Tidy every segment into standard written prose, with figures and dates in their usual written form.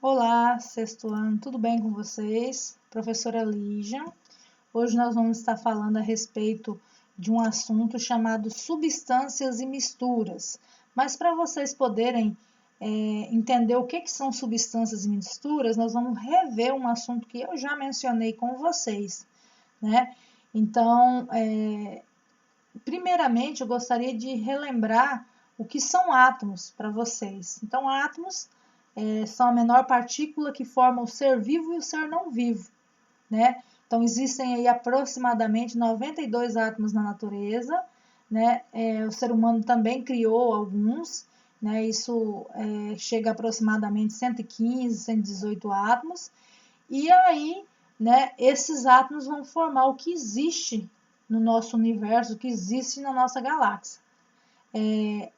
Olá, sexto ano, tudo bem com vocês? Professora Lígia. Hoje nós vamos estar falando a respeito de um assunto chamado substâncias e misturas. Mas para vocês poderem entender o que são substâncias e misturas, nós vamos rever um assunto que eu já mencionei com vocês, né? Então, primeiramente, eu gostaria de relembrar o que são átomos para vocês. Então, átomos são a menor partícula que forma o ser vivo e o ser não vivo, né? Então, existem aí aproximadamente 92 átomos na natureza, né? O ser humano também criou alguns, né? Isso chega a aproximadamente 115, 118 átomos. E aí, né, esses átomos vão formar o que existe no nosso universo, o que existe na nossa galáxia.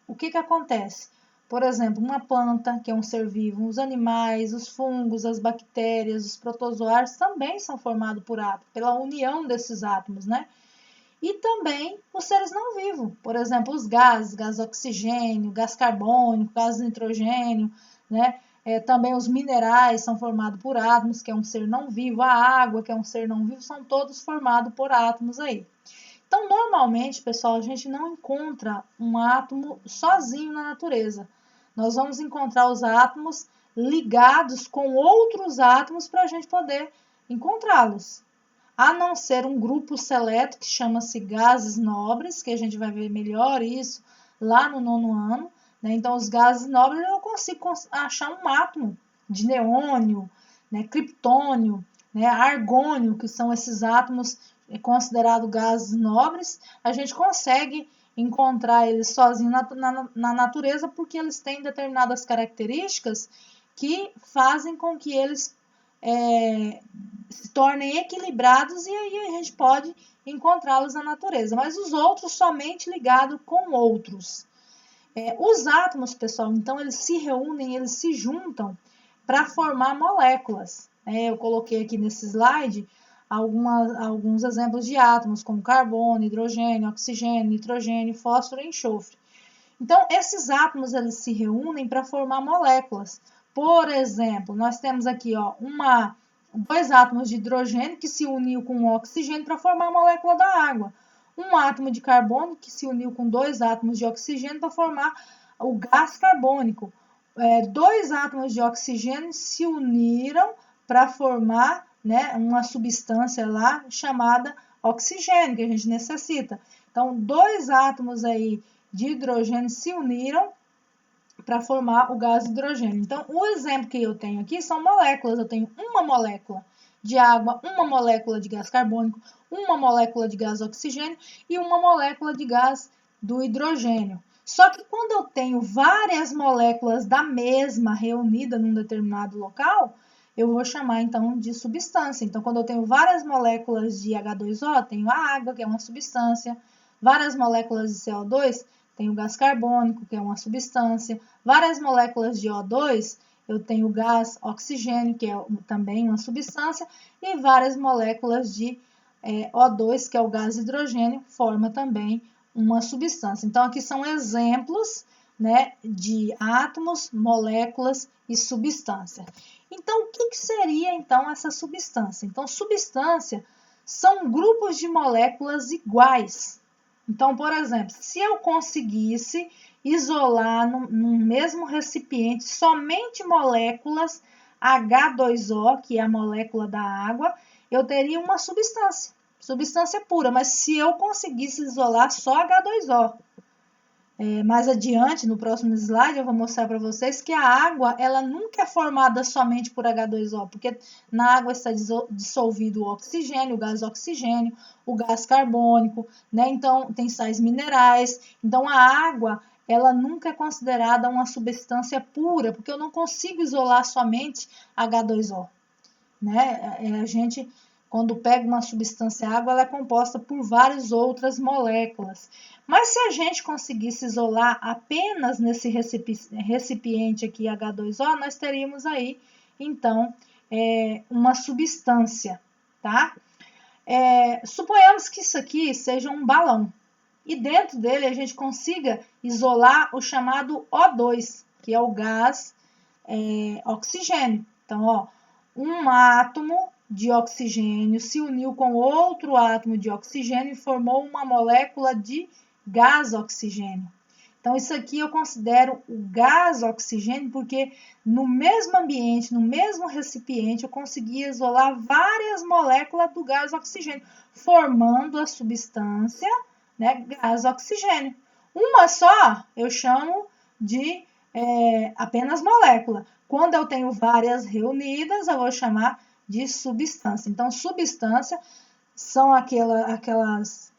O que acontece? Por exemplo, uma planta, que é um ser vivo, os animais, os fungos, as bactérias, os protozoários também são formados por átomos, pela união desses átomos, né? E também os seres não vivos, por exemplo, os gases, gás oxigênio, gás carbônico, gás nitrogênio, né? Também os minerais são formados por átomos, que é um ser não vivo, a água, que é um ser não vivo, são todos formados por átomos aí. Então, normalmente, pessoal, a gente não encontra um átomo sozinho na natureza. Nós vamos encontrar os átomos ligados com outros átomos para a gente poder encontrá-los. A não ser um grupo seleto que chama-se gases nobres, que a gente vai ver melhor isso lá no 9º ano, né? Então, os gases nobres eu consigo achar um átomo de neônio, né? Criptônio, né? Argônio, que são esses átomos considerados gases nobres, a gente consegue encontrar eles sozinhos na natureza porque eles têm determinadas características que fazem com que eles se tornem equilibrados e aí a gente pode encontrá-los na natureza. Mas os outros somente ligados com outros. Os átomos, pessoal, então eles se reúnem, eles se juntam para formar moléculas. Eu coloquei aqui nesse slide alguns exemplos de átomos, como carbono, hidrogênio, oxigênio, nitrogênio, fósforo e enxofre. Então, esses átomos eles se reúnem para formar moléculas. Por exemplo, nós temos aqui dois átomos de hidrogênio que se uniu com o oxigênio para formar a molécula da água. Um átomo de carbono que se uniu com dois átomos de oxigênio para formar o gás carbônico. Dois átomos de oxigênio se uniram para formar, né, uma substância lá chamada oxigênio, que a gente necessita. Então, dois átomos aí de hidrogênio se uniram para formar o gás hidrogênio. Então, o exemplo que eu tenho aqui são moléculas. Eu tenho uma molécula de água, uma molécula de gás carbônico, uma molécula de gás oxigênio e uma molécula de gás do hidrogênio. Só que quando eu tenho várias moléculas da mesma reunida num determinado local, eu vou chamar então de substância. Então, quando eu tenho várias moléculas de H2O, eu tenho a água, que é uma substância, várias moléculas de CO2, tem o gás carbônico, que é uma substância, várias moléculas de O2, eu tenho o gás oxigênio, que é também uma substância, e várias moléculas de O2, que é o gás hidrogênio, forma também uma substância. Então, aqui são exemplos, né, de átomos, moléculas e substância. Então, o que seria, então, essa substância? Então, substância são grupos de moléculas iguais. Então, por exemplo, se eu conseguisse isolar no mesmo recipiente somente moléculas H2O, que é a molécula da água, eu teria uma substância pura, mas se eu conseguisse isolar só H2O. Mais adiante, no próximo slide, eu vou mostrar para vocês que a água ela nunca é formada somente por H2O, porque na água está dissolvido o oxigênio, o gás oxigênio, o gás carbônico, né? Então, tem sais minerais. Então, a água ela nunca é considerada uma substância pura, porque eu não consigo isolar somente H2O. Né? A gente, quando pega uma substância água, ela é composta por várias outras moléculas. Mas se a gente conseguisse isolar apenas nesse recipiente aqui H2O, nós teríamos aí, então, uma substância, tá? Suponhamos que isso aqui seja um balão. E dentro dele a gente consiga isolar o chamado O2, que é o gás oxigênio. Então, ó, um átomo de oxigênio se uniu com outro átomo de oxigênio e formou uma molécula de gás oxigênio. Então, isso aqui eu considero o gás oxigênio, porque no mesmo ambiente, no mesmo recipiente, eu consegui isolar várias moléculas do gás oxigênio, formando a substância, né, gás oxigênio. Uma só eu chamo de apenas molécula. Quando eu tenho várias reunidas, eu vou chamar de substância. Então, substância são aqueles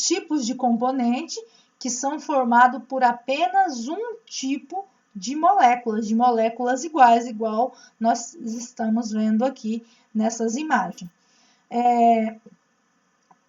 tipos de componente que são formados por apenas um tipo de moléculas iguais, igual nós estamos vendo aqui nessas imagens.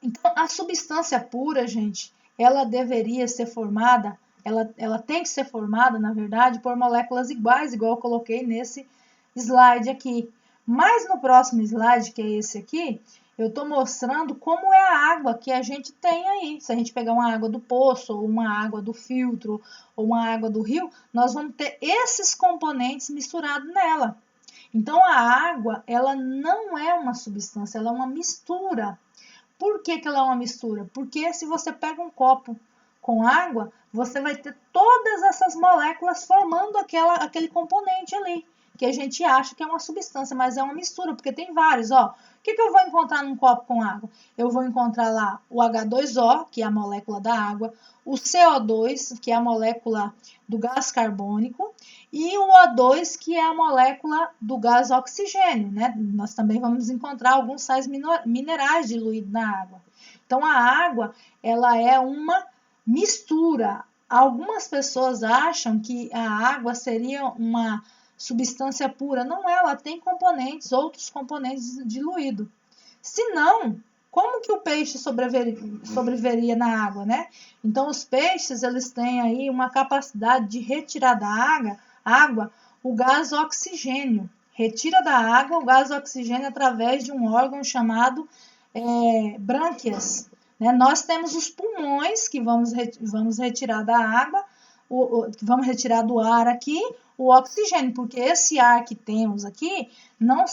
Então, a substância pura, gente, ela deveria ser formada, ela tem que ser formada, na verdade, por moléculas iguais, igual eu coloquei nesse slide aqui. Mas no próximo slide, que é esse aqui, eu estou mostrando como é a água que a gente tem aí. Se a gente pegar uma água do poço, ou uma água do filtro, ou uma água do rio, nós vamos ter esses componentes misturados nela. Então, a água, ela não é uma substância, ela é uma mistura. Por que ela é uma mistura? Porque se você pega um copo com água, você vai ter todas essas moléculas formando aquele componente ali, que a gente acha que é uma substância, mas é uma mistura, porque tem vários, ó. O que eu vou encontrar num copo com água? Eu vou encontrar lá o H2O, que é a molécula da água, o CO2, que é a molécula do gás carbônico, e o O2, que é a molécula do gás oxigênio, né? Nós também vamos encontrar alguns sais minerais diluídos na água. Então, a água, ela é uma mistura. Algumas pessoas acham que a água seria uma substância pura. Não é, ela tem componentes, outros componentes diluídos. Se não, como que o peixe sobreviveria na água, né? Então, os peixes, eles têm aí uma capacidade de retirar da água o gás oxigênio. Retira da água o gás oxigênio através de um órgão chamado brânquias. Né? Nós temos os pulmões que vamos retirar da água, vamos retirar do ar aqui o oxigênio, porque esse ar que temos aqui não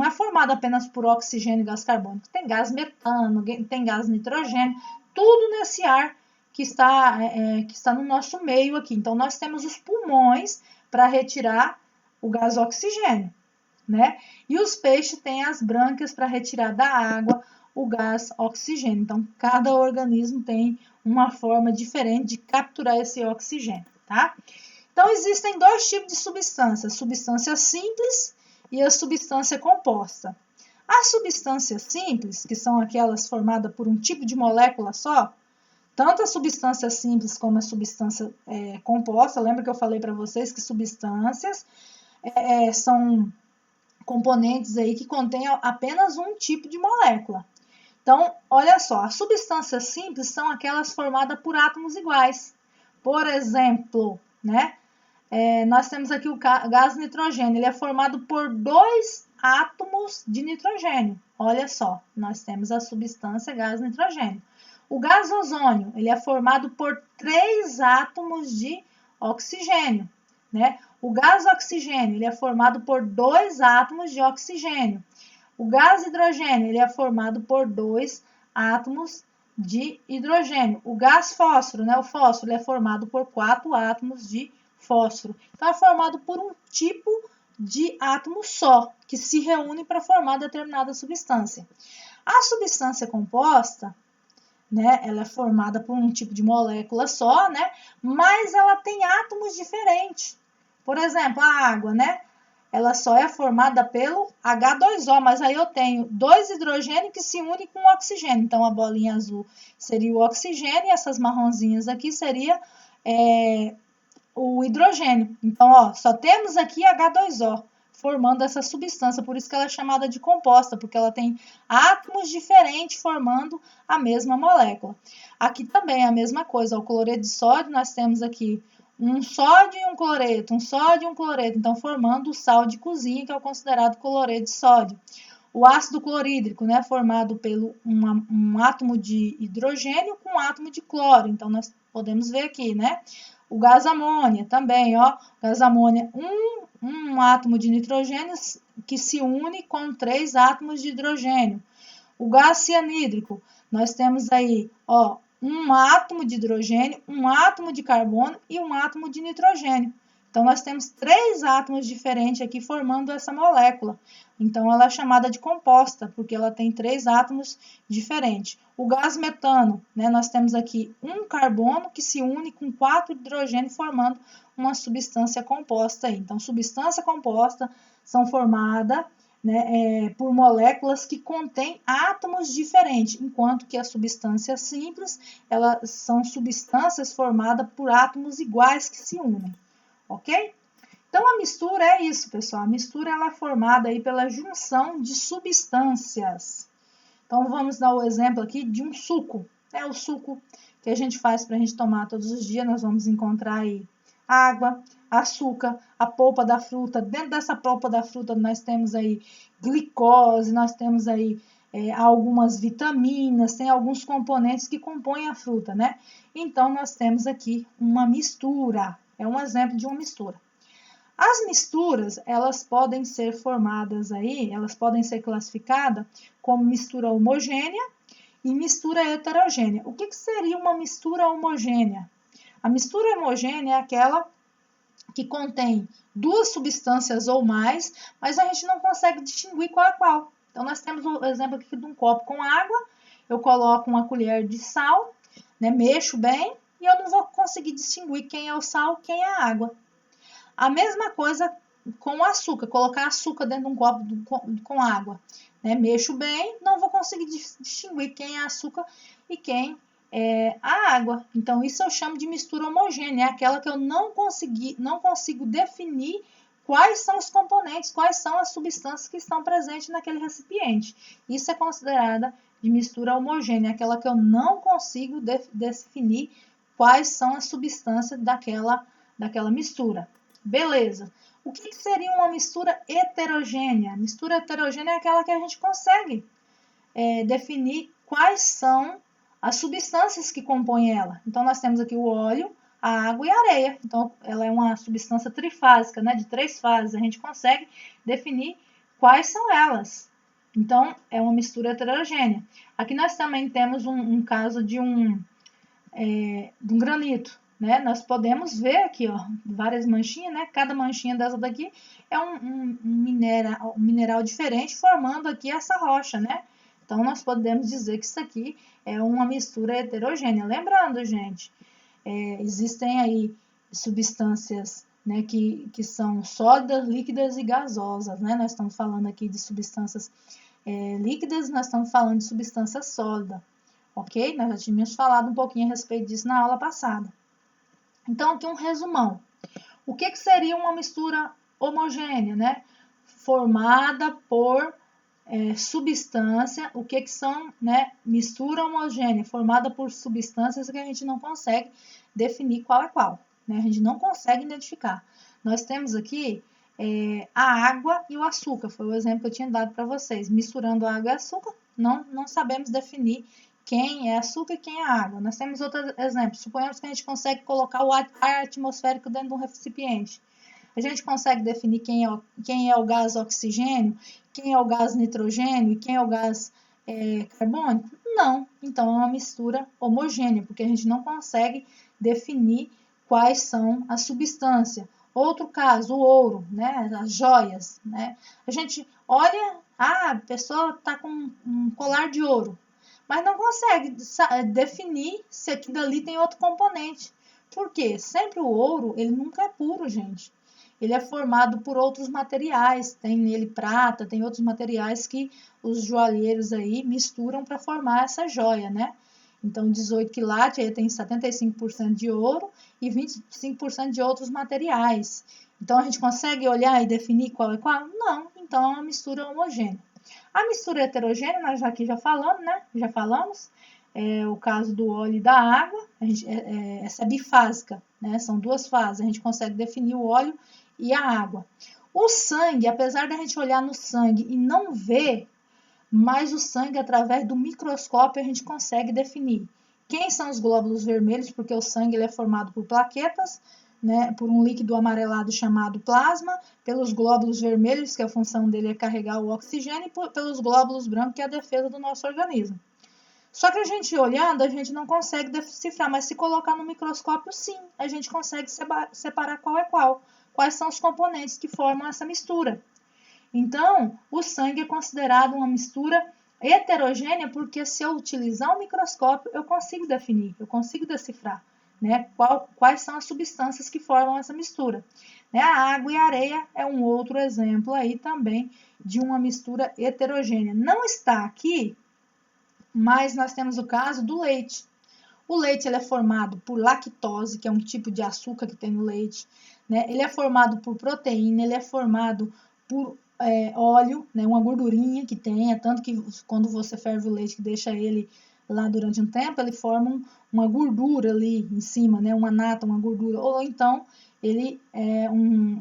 é formado apenas por oxigênio e gás carbônico. Tem gás metano, tem gás nitrogênio, tudo nesse ar que está no nosso meio aqui. Então, nós temos os pulmões para retirar o gás oxigênio, né? E os peixes têm as brânquias para retirar da água o gás oxigênio. Então, cada organismo tem uma forma diferente de capturar esse oxigênio, tá? Então, existem dois tipos de substância, a substância simples e a substância composta. As substâncias simples, que são aquelas formadas por um tipo de molécula só, tanto a substância simples como a substância composta, lembra que eu falei para vocês que substâncias são componentes aí que contêm apenas um tipo de molécula. Então, olha só, as substâncias simples são aquelas formadas por átomos iguais. Por exemplo, né? Nós temos aqui o gás nitrogênio, ele é formado por 2 átomos de nitrogênio. Olha só, nós temos a substância gás nitrogênio. O gás ozônio, ele é formado por 3 átomos de oxigênio, né? O gás oxigênio, ele é formado por 2 átomos de oxigênio. O gás hidrogênio, ele é formado por 2 átomos de hidrogênio. O gás fósforo, né? O fósforo, ele é formado por 4 átomos de fósforo. Então, é formado por um tipo de átomo só, que se reúne para formar determinada substância. A substância composta, né, ela é formada por um tipo de molécula só, né, mas ela tem átomos diferentes. Por exemplo, a água, né, ela só é formada pelo H2O, mas aí eu tenho 2 hidrogênios que se unem com o oxigênio. Então, a bolinha azul seria o oxigênio e essas marronzinhas aqui seria o hidrogênio. Então, ó, só temos aqui H2O formando essa substância, por isso que ela é chamada de composta, porque ela tem átomos diferentes formando a mesma molécula. Aqui também é a mesma coisa, o cloreto de sódio, nós temos aqui um sódio e um cloreto, um sódio e um cloreto, então formando o sal de cozinha, que é o considerado cloreto de sódio. O ácido clorídrico, né, formado pelo um átomo de hidrogênio com um átomo de cloro, então nós podemos ver aqui, né? O gás amônia também, ó, gás amônia, um um átomo de nitrogênio que se une com 3 átomos de hidrogênio. O gás cianídrico, nós temos aí, ó, um átomo de hidrogênio, um átomo de carbono e um átomo de nitrogênio. Então, nós temos 3 átomos diferentes aqui formando essa molécula. Então, ela é chamada de composta, porque ela tem 3 átomos diferentes. O gás metano, né, nós temos aqui um carbono que se une com 4 hidrogênios, formando uma substância composta aí. Então, substância composta são formadas, né, por moléculas que contêm átomos diferentes, enquanto que as substâncias simples, elas são substâncias formadas por átomos iguais que se unem, ok? Então, a mistura é isso, pessoal. A mistura ela é formada aí pela junção de substâncias. Então, vamos dar o exemplo aqui de um suco. É o suco que a gente faz para a gente tomar todos os dias. Nós vamos encontrar aí água, açúcar, a polpa da fruta. Dentro dessa polpa da fruta nós temos aí glicose, nós temos aí algumas vitaminas, tem alguns componentes que compõem a fruta, né? Então, nós temos aqui uma mistura. É um exemplo de uma mistura. As misturas, elas podem ser formadas aí, elas podem ser classificadas como mistura homogênea e mistura heterogênea. O que seria uma mistura homogênea? A mistura homogênea é aquela que contém 2 substâncias ou mais, mas a gente não consegue distinguir qual é qual. Então, nós temos um exemplo aqui de um copo com água, eu coloco uma colher de sal, né, mexo bem, e eu não vou conseguir distinguir quem é o sal e quem é a água. A mesma coisa com o açúcar, colocar açúcar dentro de um copo com água, né? Mexo bem, não vou conseguir distinguir quem é açúcar e quem é a água. Então, isso eu chamo de mistura homogênea, é aquela que eu não consigo definir quais são os componentes, quais são as substâncias que estão presentes naquele recipiente. Isso é considerada de mistura homogênea, aquela que eu não consigo definir quais são as substâncias daquela mistura. Beleza. O que seria uma mistura heterogênea? Mistura heterogênea é aquela que a gente consegue definir quais são as substâncias que compõem ela. Então, nós temos aqui o óleo, a água e a areia. Então, ela é uma substância trifásica, né, de 3 fases. A gente consegue definir quais são elas. Então, é uma mistura heterogênea. Aqui nós também temos um caso de um granito. Né? Nós podemos ver aqui, ó, várias manchinhas, né? Cada manchinha dessa daqui é um mineral diferente, formando aqui essa rocha, né? Então, nós podemos dizer que isso aqui é uma mistura heterogênea. Lembrando, gente, existem aí substâncias, né, que são sólidas, líquidas e gasosas, né? Nós estamos falando aqui de substâncias líquidas, nós estamos falando de substância sólida, ok? Nós já tínhamos falado um pouquinho a respeito disso na aula passada. Então, aqui um resumão. O que seria uma mistura homogênea, né? Formada por substância. O que são, né? Mistura homogênea, formada por substâncias que a gente não consegue definir qual é qual, né? A gente não consegue identificar. Nós temos aqui a água e o açúcar, foi o exemplo que eu tinha dado para vocês. Misturando água e açúcar, não sabemos definir quem é açúcar e quem é água. Nós temos outro exemplo. Suponhamos que a gente consegue colocar o ar atmosférico dentro de um recipiente. A gente consegue definir quem é o gás oxigênio, quem é o gás nitrogênio e quem é o gás carbônico? Não. Então, é uma mistura homogênea, porque a gente não consegue definir quais são as substâncias. Outro caso, o ouro, né? As joias. Né? A gente olha, a pessoa está com um colar de ouro, mas não consegue definir se aqui dali tem outro componente. Por quê? Sempre o ouro, ele nunca é puro, gente. Ele é formado por outros materiais, tem nele prata, tem outros materiais que os joalheiros aí misturam para formar essa joia, né? Então, 18 quilates aí tem 75% de ouro e 25% de outros materiais. Então, a gente consegue olhar e definir qual é qual? Não, então é uma mistura homogênea. A mistura heterogênea, nós aqui já falamos, né? Já falamos. O caso do óleo e da água, essa é bifásica, né? São 2 fases, a gente consegue definir o óleo e a água. O sangue, apesar da gente olhar no sangue e não ver, mas o sangue, através do microscópio, a gente consegue definir quem são os glóbulos vermelhos, porque o sangue ele é formado por plaquetas né, por um líquido amarelado chamado plasma, pelos glóbulos vermelhos, que a função dele é carregar o oxigênio, e pelos glóbulos brancos, que é a defesa do nosso organismo. Só que a gente olhando, a gente não consegue decifrar, mas se colocar no microscópio, sim, a gente consegue separar qual é qual, quais são os componentes que formam essa mistura. Então, o sangue é considerado uma mistura heterogênea, porque se eu utilizar o microscópio, eu consigo definir, eu consigo decifrar, né, quais são as substâncias que formam essa mistura. Né, a água e a areia é um outro exemplo aí também de uma mistura heterogênea. Não está aqui, mas nós temos o caso do leite. O leite ele é formado por lactose, que é um tipo de açúcar que tem no leite, né? Ele é formado por proteína, ele é formado por óleo, né? Uma gordurinha que tem, tanto que quando você ferve o leite, que deixa ele lá durante um tempo, ele forma uma gordura ali em cima, né? Uma nata, uma gordura, ou então ele é um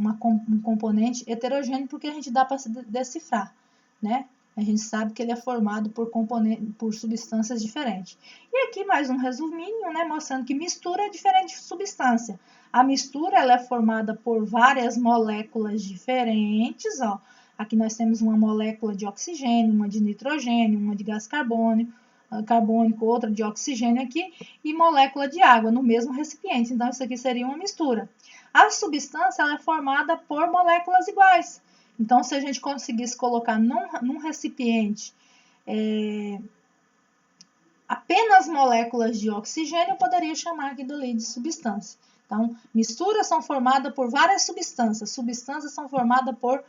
componente heterogêneo, porque a gente dá para decifrar, né? A gente sabe que ele é formado por substâncias diferentes. E aqui mais um resuminho, né, mostrando que mistura é diferente de substância. A mistura ela é formada por várias moléculas diferentes. Ó. Aqui nós temos uma molécula de oxigênio, uma de nitrogênio, uma de gás carbônico, outra de oxigênio aqui, e molécula de água no mesmo recipiente. Então, isso aqui seria uma mistura. A substância ela é formada por moléculas iguais. Então, se a gente conseguisse colocar num recipiente apenas moléculas de oxigênio, eu poderia chamar aqui dali de substância. Então, misturas são formadas por várias substâncias. Substâncias são formadas por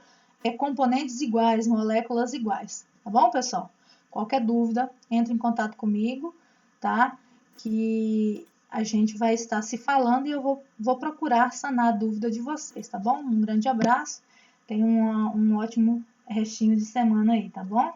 componentes iguais, moléculas iguais. Tá bom, pessoal? Qualquer dúvida, entre em contato comigo, tá? Que a gente vai estar se falando e eu vou procurar sanar a dúvida de vocês, tá bom? Um grande abraço. Tenha um ótimo restinho de semana aí, tá bom?